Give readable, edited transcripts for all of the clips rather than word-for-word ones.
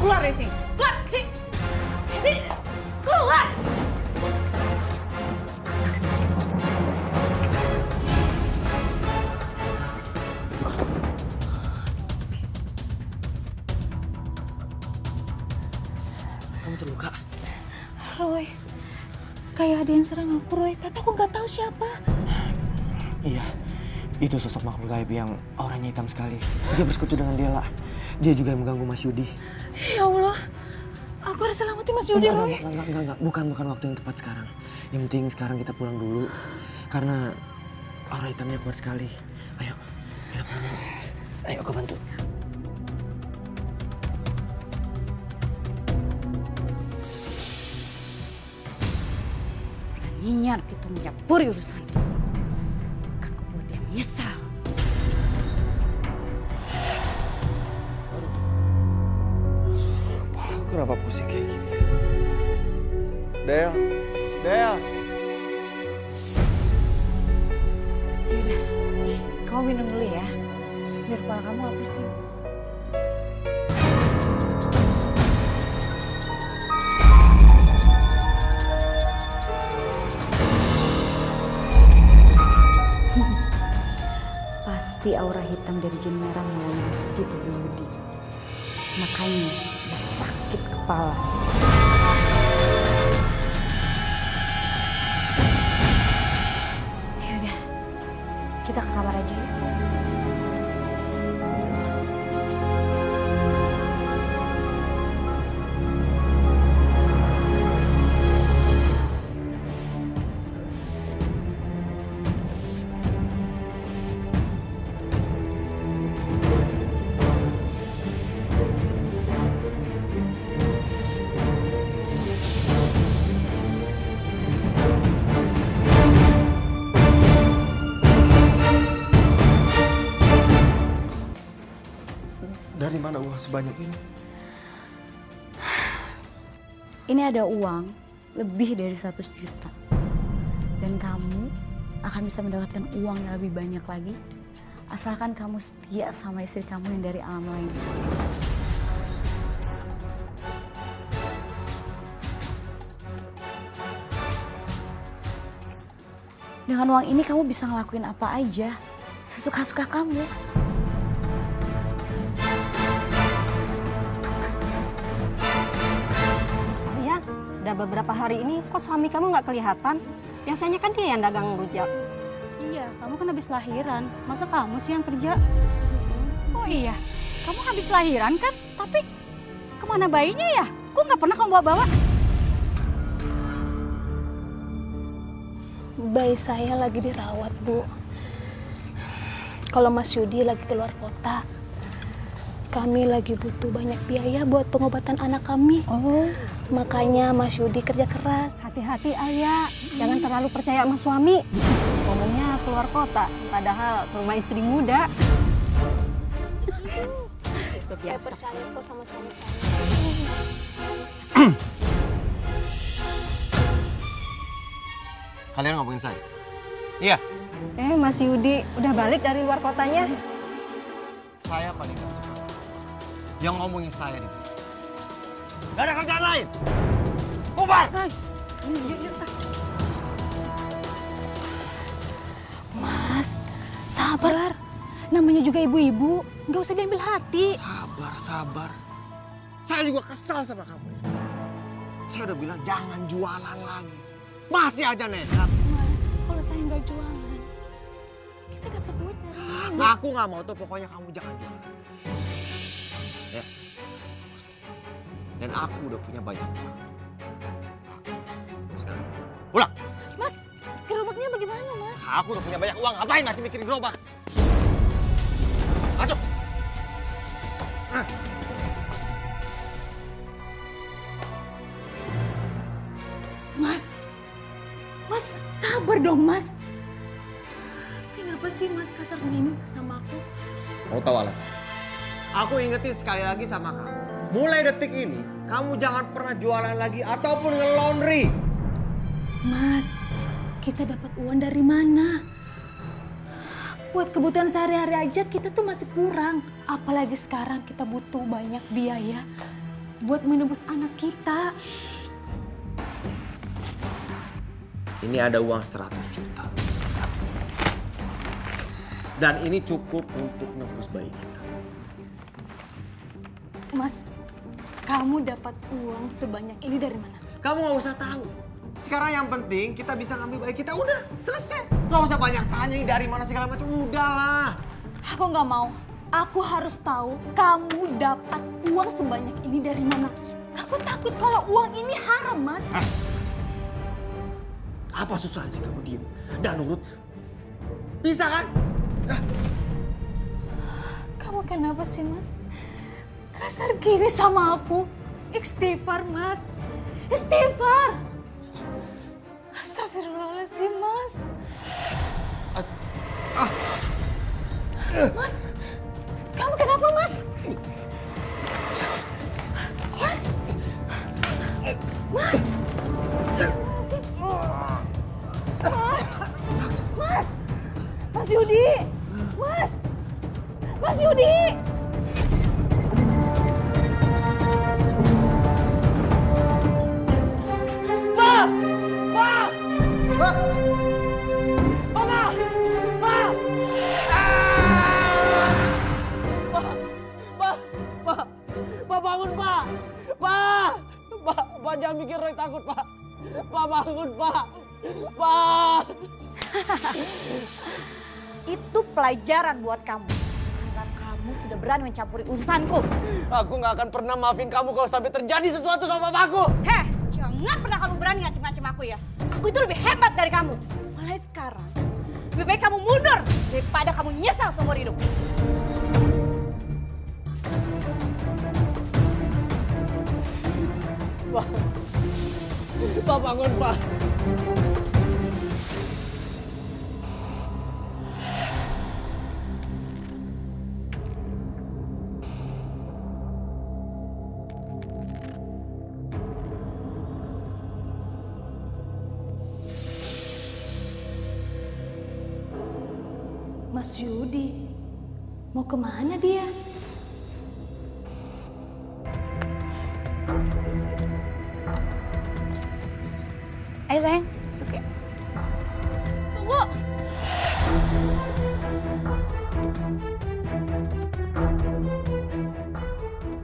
Keluar dari sini. Keluar, sini. Sini. Keluar. Kamu terluka? Roy, kayak ada yang serang aku, Roy. Tapi aku nggak tahu siapa. Iya, itu sosok makhluk gaib yang auranya hitam sekali. Dia bersekutu dengan Dela. Dia juga yang mengganggu Mas Yudi. Ya Allah, aku harus selamatin Mas Yudi, Roy. Enggak. Bukan waktu yang tepat sekarang. Yang penting sekarang kita pulang dulu. Karena aura hitamnya kuat sekali. Ayo, kita pulang dulu. Ayo, aku bantu. Beraninya anak itu mencampuri urusanku. Akan kubuat dia menyesal. Kepala aku kenapa pusing kayak gini? Del. Yaudah, kamu minum dulu ya. Biar kepala kamu gak pusing. Pasti aura hitam dari jin merah mulai masuk di tubuh Yudi. Makanya dia sakit kepala. Yaudah, kita ke kamar aja ya. Dari mana uang sebanyak ini? Ini ada uang lebih dari 100 juta. Dan kamu akan bisa mendapatkan uang yang lebih banyak lagi. Asalkan kamu setia sama istri kamu yang dari alam lain. Dengan uang ini kamu bisa ngelakuin apa aja. Sesuka-suka kamu. Ya, udah beberapa hari ini kok suami kamu nggak kelihatan? Biasanya kan dia yang dagang rujak. Iya, kamu kan habis lahiran. Masa kamu sih yang kerja? Oh iya, kamu habis lahiran kan? Tapi kemana bayinya ya? Kok nggak pernah kamu bawa-bawa? Bayi saya lagi dirawat, Bu. Kalau Mas Yudi lagi keluar kota. Kami lagi butuh banyak biaya buat pengobatan anak kami. Oh, Makanya Mas Yudi kerja keras. hati-hati Alia, jangan terlalu percaya sama suami. Ngomongnya keluar kota, padahal ke rumah istri muda. Saya percaya kok sama suami saya. Kalian ngomongin saya? Iya. Mas Yudi udah balik dari luar kotanya. Saya paling gak suka yang ngomongin saya di sini. Gak ada kerjaan lain. Bubar! Mas, sabar. Namanya juga ibu-ibu, nggak usah diambil hati. Sabar. Saya juga kesal sama kamu ya. Saya udah bilang jangan jualan lagi. Masih aja nekat. Mas, kalau saya nggak jualan, kita dapat duit dari mana? Aku nggak mau tuh, pokoknya kamu jangan jualan. Ya. Dan aku udah punya banyak uang. Sekarang pulang. Mas, gerobaknya bagaimana, Mas? Aku udah punya banyak uang. Ngapain masih mikirin gerobak? Masuk. Mas, sabar dong, Mas. Kenapa sih Mas kasar gini sama aku? Mau tahu alasan? Aku ingetin sekali lagi sama kamu. Mulai detik ini, kamu jangan pernah jualan lagi ataupun nge-laundry. Mas, kita dapat uang dari mana? Buat kebutuhan sehari-hari aja kita tuh masih kurang. Apalagi sekarang kita butuh banyak biaya buat menebus anak kita. Ini ada uang 100 juta. Dan ini cukup untuk nebus bayi kita. Mas, kamu dapat uang sebanyak ini dari mana? Kamu gak usah tahu. Sekarang yang penting kita bisa ngambil bayi kita. Udah, selesai. Gak usah banyak tanya ini dari mana segala macam. Udahlah. Aku nggak mau. Aku harus tahu kamu dapat uang sebanyak ini dari mana. Aku takut kalau uang ini haram, Mas. Apa susahnya sih kamu diem dan nurut? Bisa kan? Kamu kenapa sih, Mas? Kasar gini sama aku. Istighfar, Mas. Istighfar. Astagfirullahaladzim, Mas. Mas, kamu kenapa, Mas? Mas. Mas. Mas. Mas Yudi. Mas. Mas Yudi. Pak bangun, Pak! Pak jangan mikir Roy takut, Pak! Pak bangun, Pak! Pak! Itu pelajaran buat kamu. Karena kamu sudah berani mencampuri urusanku. Aku nggak akan pernah maafin kamu kalau sampai terjadi sesuatu sama papaku! Heh, jangan pernah kamu berani ngancem-ngancem aku ya. Aku itu lebih hebat dari kamu. Mulai sekarang, lebih baik kamu mundur daripada kamu nyesal seumur hidup. Pak bangun, Pak! Mas Yudi, mau kemana dia? Ayo sayang, masuk ya. Tunggu!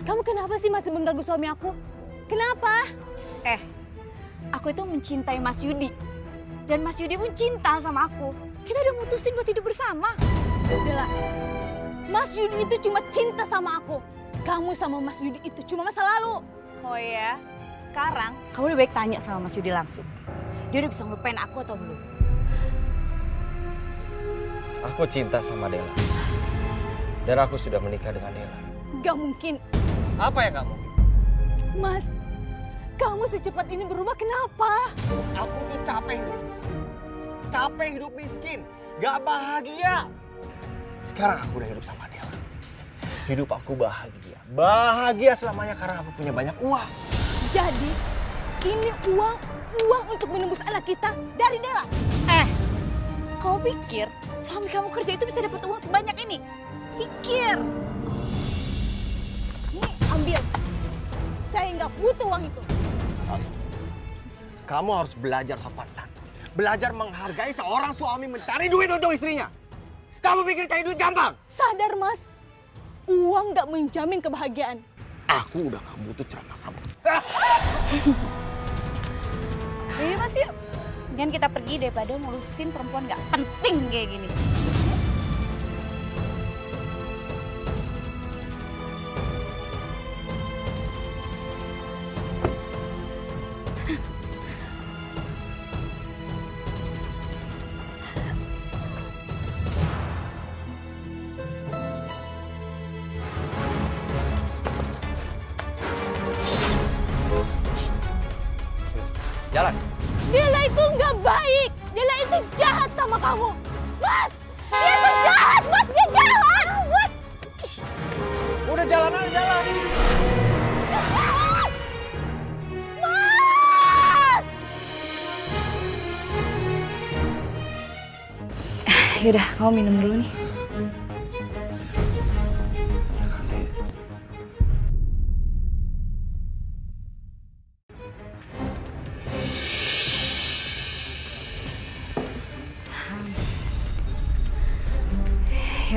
Kamu kenapa sih masih mengganggu suami aku? Kenapa? Aku itu mencintai Mas Yudi. Dan Mas Yudi pun cinta sama aku. Kita udah mutusin buat hidup bersama. Udahlah, Mas Yudi itu cuma cinta sama aku. Kamu sama Mas Yudi itu cuma masa lalu. Oh ya, sekarang kamu lebih baik tanya sama Mas Yudi langsung. Dia udah bisa ngelupain aku atau belum? Aku cinta sama Dela. Dan aku sudah menikah dengan Dela. Gak mungkin. Apa yang gak mungkin? Mas, kamu secepat ini berubah kenapa? Aku tuh capek hidup susah. Capek hidup miskin. Gak bahagia. Sekarang aku udah hidup sama Dela. Hidup aku bahagia. Bahagia selamanya karena aku punya banyak uang. Jadi, ini uang untuk menembus anak kita dari Dela. Kamu pikir suami kamu kerja itu bisa dapat uang sebanyak ini? Pikir. Nih, ambil. Saya nggak butuh uang itu. Kamu harus belajar sopan santun. Belajar menghargai seorang suami mencari duit untuk istrinya. Kamu pikir cari duit gampang? Sadar, Mas. Uang nggak menjamin kebahagiaan. Aku udah gak butuh ceramah kamu. Jadi Mas yuk. Mendingan kita pergi daripada ngurusin perempuan gak penting kayak gini. Jalan. Dela itu nggak baik. Dela itu jahat sama kamu. Mas, dia tuh jahat, Mas. Dia jahat. Mas. Udah jalan aja, jalan. Jahat. Mas. Yaudah, kamu minum dulu nih.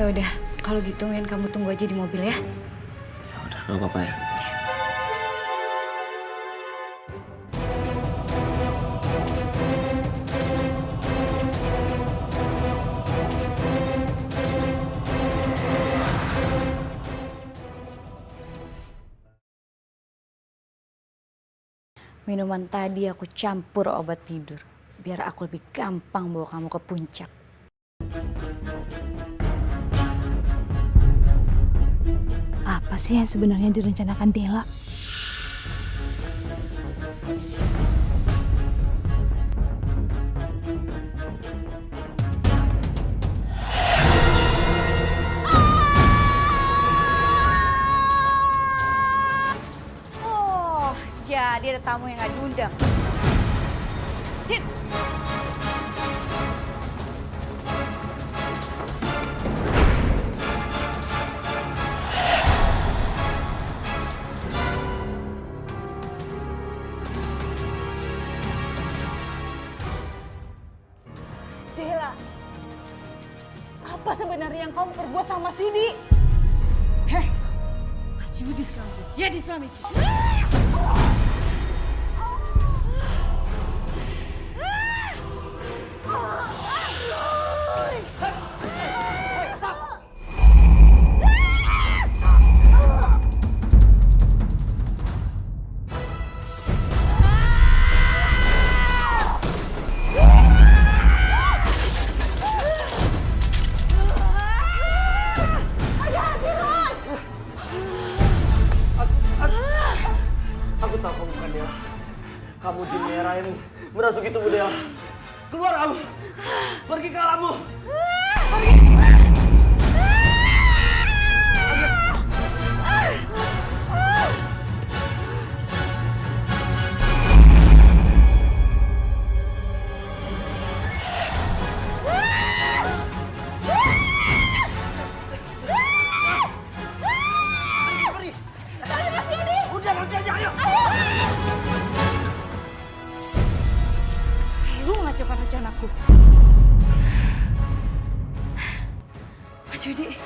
Ya udah, kalau gitu Min kamu tunggu aja di mobil ya. Ya udah, nggak apa-apa ya. Minuman tadi aku campur obat tidur. Biar aku lebih gampang bawa kamu ke puncak. Apa sih yang sebenarnya direncanakan Dela? Oh, jadi ada tamu yang gak diundang. Sit. Dela, apa sebenarnya yang kamu perbuat sama Mas Yudi? Heh, Mas Yudi sekarang jadi suamiku. Aku tahu kamu bukan Dela. Kamu jin merah yang merasuki tubuh Dela. Keluar kamu! Pergi ke alammu! Lu mengacaukan rencanaku. Mas Yudi.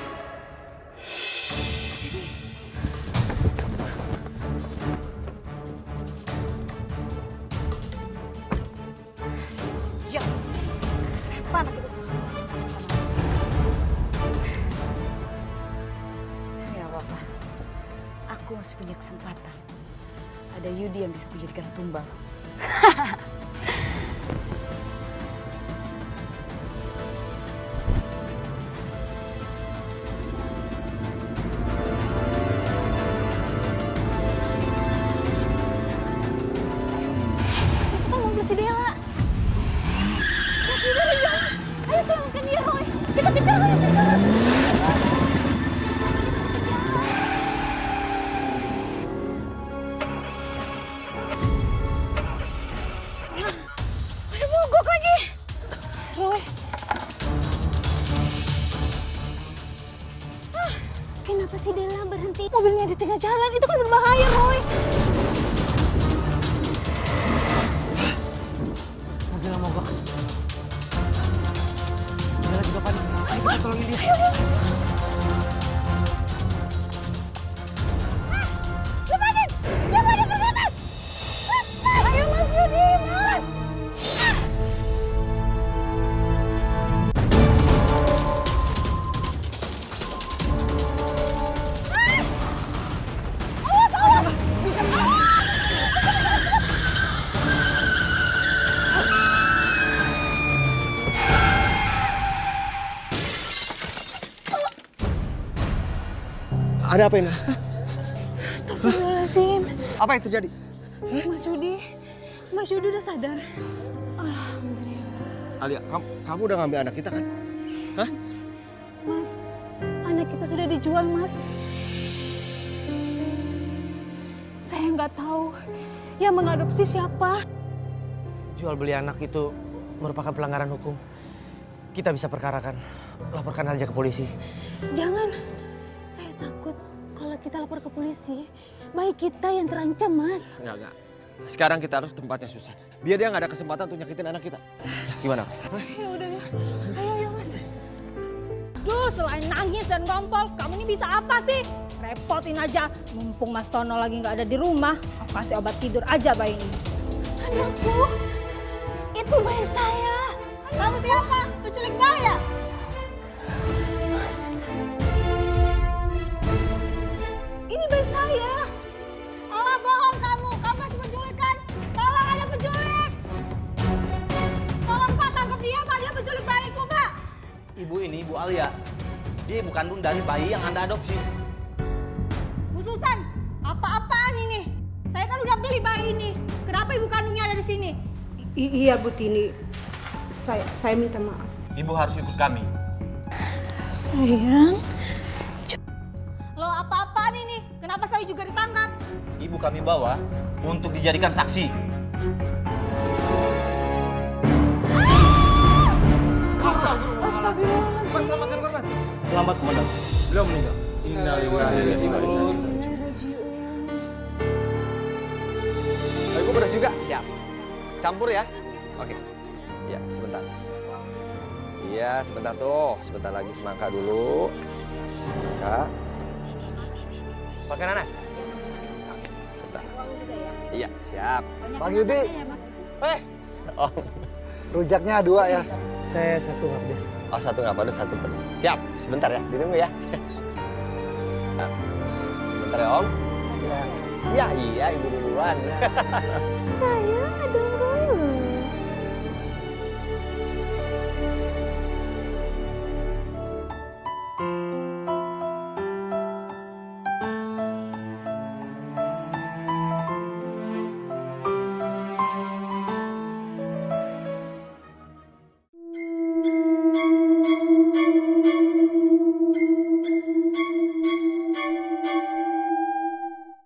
Ya. Mana kita Tidak apa-apa. Aku masih punya kesempatan. Ada Yudi yang bisa kujadikan tumbal. Itu kan mobil si Dela. Mas Yudi ada jalan. Ayo selamatkan dia, Roy. Kita kejar, Roy, kejar. Ada mogok lagi. Roy. Kenapa si Dela berhenti? Mobilnya di tengah jalan, itu kan berbahaya, Roy. Mobilnya mogok. Dela juga panik. Ayo kita tolongin dia. Lepasin! Jangan ada bergegas! Ayo Mas Yudi, Mas! Ada apa ini? Astagfirullahaladzim. Apa yang terjadi? Mas Yudi udah sadar. Alhamdulillah. Alia, kamu udah ngambil anak kita kan? Hah? Mas, anak kita sudah dijual, Mas. Saya nggak tahu yang mengadopsi siapa. Jual beli anak itu merupakan pelanggaran hukum. Kita bisa perkarakan. Laporkan aja ke polisi. Jangan. Saya takut kalau kita lapor ke polisi, baik kita yang terancam, Mas. Enggak. Sekarang kita harus tempatnya Susan. Biar dia nggak ada kesempatan untuk nyakitin anak kita. Ya, gimana? Hah? Ya udah ya. Ayo, Mas. Aduh, selain nangis dan ngompol, kamu ini bisa apa sih? Repotin aja, mumpung Mas Tono lagi nggak ada di rumah, aku kasih obat tidur aja bayi ini. Anakku, itu bayi saya. Kamu siapa? Penculik bayi ya? Mas, ini bayi saya. Alah bohong kamu masih penculik kan? Tolong ada penculik. Tolong Pak tangkap dia Pak, dia penculik bayiku Pak. Ibu ini, Ibu Alia. Dia ibu kandung dari bayi yang Anda adopsi. Bu Susan, apa-apaan ini? Saya kan udah beli bayi ini. Kenapa ibu kandungnya ada di sini? Iya Bu Tini, saya minta maaf. Ibu harus ikut kami. Sayang. Loh apa-apaan ini? Kenapa saya juga ditangkap? Ibu kami bawa untuk dijadikan saksi. Selamat komandan. Beliau meninggal. Ibu beras juga? Siap. Campur ya? Oke. Iya, sebentar. Iya, sebentar tuh. Sebentar lagi semangka dulu. Semangka. Pakai nanas. Oke, sebentar. Iya, siap. Bang Yudi, Oh, rujaknya 2 ya. Saya 1 nggak pedes. oh 1 nggak pedas, 1 pedas. Siap, sebentar ya. Ditunggu ya. Sebentar ya, Om. Iya, iya, Ibu duluan.